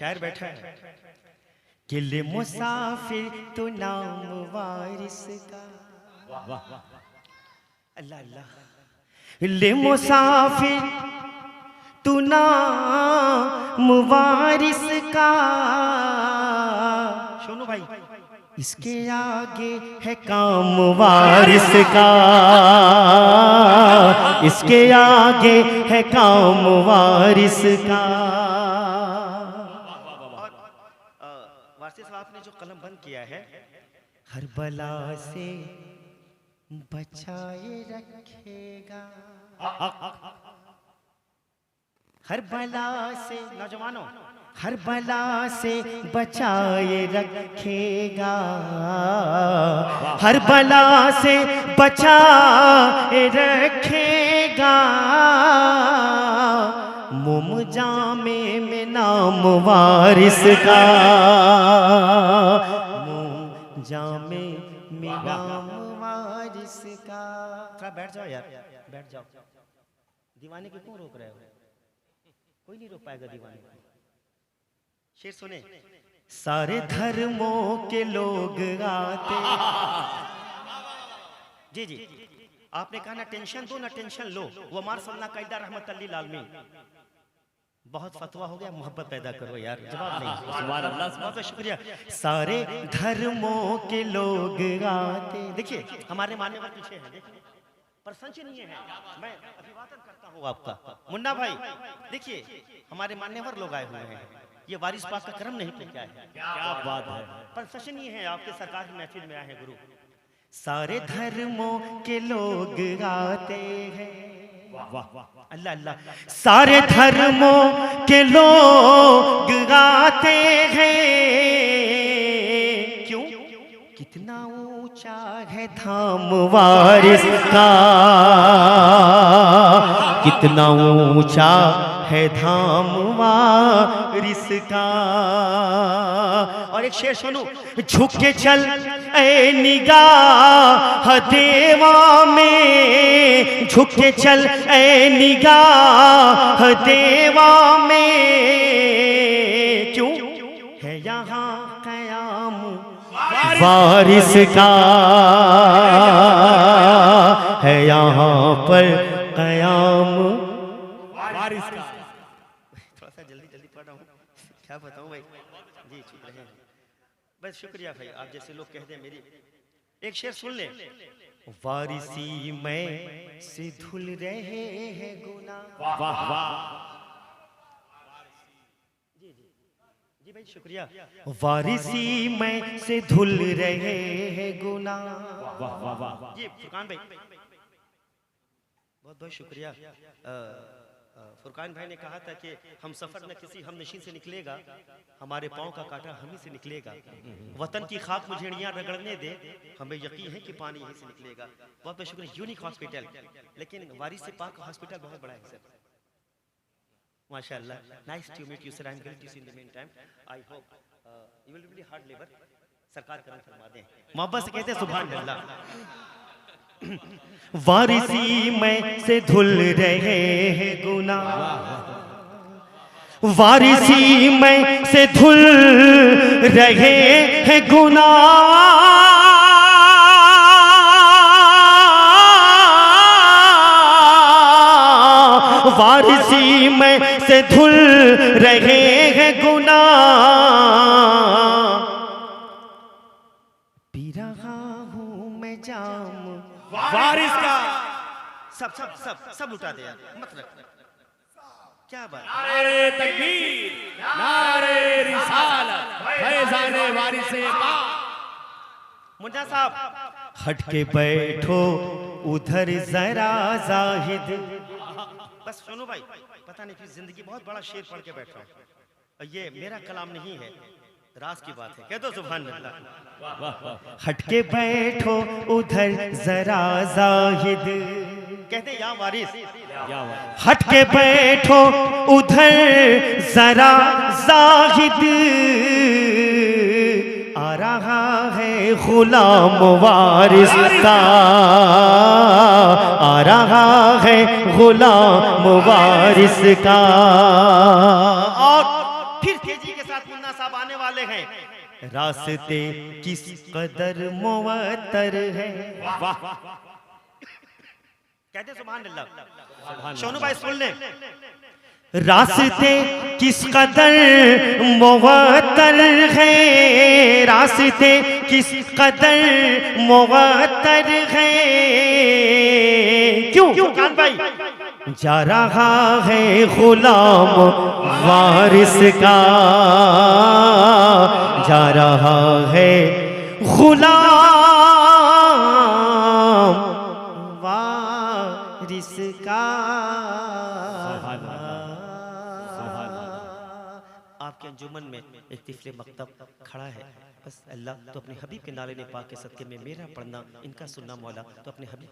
शायर बैठा है। किले मुसाफिर तो नाम वारिस का, अल्लाह अल्लाह। ले मुसाफिर तू नाम वारिस का, सुनो भाई, इसके आगे है काम वारिस का, इसके आगे है काम वारिस का। वारिस साहब ने जो कलम बंद किया है, हर बला से बचाए रखेगा, हर बला से, नौजवानों, हर बला से बचाए रखेगा, हर बला से बचाए रखेगा। मुम जामे में नाम वारिस का, मुम जामे में नाम वारिस का। थोड़ा बैठ जाओ यार, बैठ जाओ। दीवाने को क्यों रोक रहे हो? कोई नहीं रोक पाएगा दीवाने को। शेर सुने। सारे धर्मों के लोग आते, जी जी, आपने कहा ना टेंशन दो ना टेंशन लो, वो हमारा सल्ला कायदा रहमत लिल आलमीन। बहुत फतवा हो गया, मोहब्बत पैदा करो यार, जवाब नहीं। सुभान अल्लाह, बहुत शुक्रिया। सारे धर्मों के लोग आते, देखिए हमारे मानने वाले पीछे हैं, देखिए प्रसंग नहीं है, मैं अभिवादन करता हूँ आपका मुन्ना भाई। देखिए हमारे मान्यवर लोग आए हुए हैं, ये वारिस पाक का करम नहीं तो क्या है, क्या बात है। प्रसंग नहीं है, आपके सरकार की महफिल में आए हैं गुरु। सारे धर्मों के लोग आते हैं, अल्लाह अल्लाह। सारे धर्मों के लोग आते हैं, क्यों? कितना ऊंचा है धाम वारिस का, कितना ऊंचा है धाम वारिस का। और एक शेर सुनो। झुक के चल ए निगाह देवा में, झुक के चल ए निगाह देवा में, क्यों है यहाँ कयाम वारिस का, है यहाँ पर कयाम वारिस का। थोड़ा सा जल्दी जल्दी पढ़ रहा हूँ, क्या बताऊँ भाई, जी चुप रहे। बस शुक्रिया भाई, आप जैसे लोग कह दें मेरी। एक शेर सुन ले। वारिसी में से धुल रहे हैं गुनाह, वाह वाह, जी जी जी भाई शुक्रिया। वारिसी में से धुल रहे हैं गुनाह, वाह वाह वाह जी फुरकान भाई, बहुत बहुत शुक्रिया। फुरकान भाई ने कहा था कि हम सफर में किसी हम नशीन से निकलेगा, हमारे पाँव का कांटा हम ही से निकलेगा। वतन की खाक मुझेड़ियाँ रगड़ने दे, हमें यकीन है कि पानी यहीं से निकलेगा। बहुत बहुत शुक्रिया। यूनिक हॉस्पिटल, लेकिन वारिस से पाक हॉस्पिटल बहुत बड़ा है सर, माशाअल्लाह। Nice to meet you sir, I am going to see in the mean time, I hope you will be hard labour. सरकार करम फरमा दें, मोहब्बत से कहते हैं सुभान अल्लाह। वारिसी में से धुल रहे हैं गुनाह, वारिसी में से धुल रहे हैं गुनाह, वारिसी में से धुल रहे हैं गुनाह। पी रहा हूँ मैं जाम वारिस का, सब सब सब सब उठा दे यार, मत रख। क्या बात, नारे तकबीर, नारे रिसालत, फैज़ाने वारिसे पाक। मुन्ना साहब हट के बैठो उधर जरा जाहिद। बस सुनो भाई, पता नहीं कि जिंदगी बहुत बड़ा शेर पढ़ के बैठा हूँ, ये मेरा कलाम नहीं है, राज की बात है, कह दो सुभान अल्लाह। हट के बैठो उधर जरा जाहिद, कहते या वारिस, हट के बैठो उधर जरा जाहिद, आ रहा है गुलाम वारिस का, आ रहा है गुलाम वारिस का। और फिर तेजी इसी के साथ मुन्ना साहब आने वाले हैं। रास्ते किस कदर मुवत्तर है। वाह कहते सुभान अल्लाह। सोनू भाई सुन ले। रास्ते किस कदर मुवत्तर है, रास्ते किस कदर मुवत्तर है। क्यों कान भाई? जा रहा है गुलाम वारिस का, जा रहा है गुलाम वारिस का। आपके अंजुमन में एक तिफले मकतब खड़ा है। बस अल्लाह तो अपने हबीब के नाले ने पाक के सदके में मेरा पढ़ना, इनका सुनना मौला, तो अपने हबीब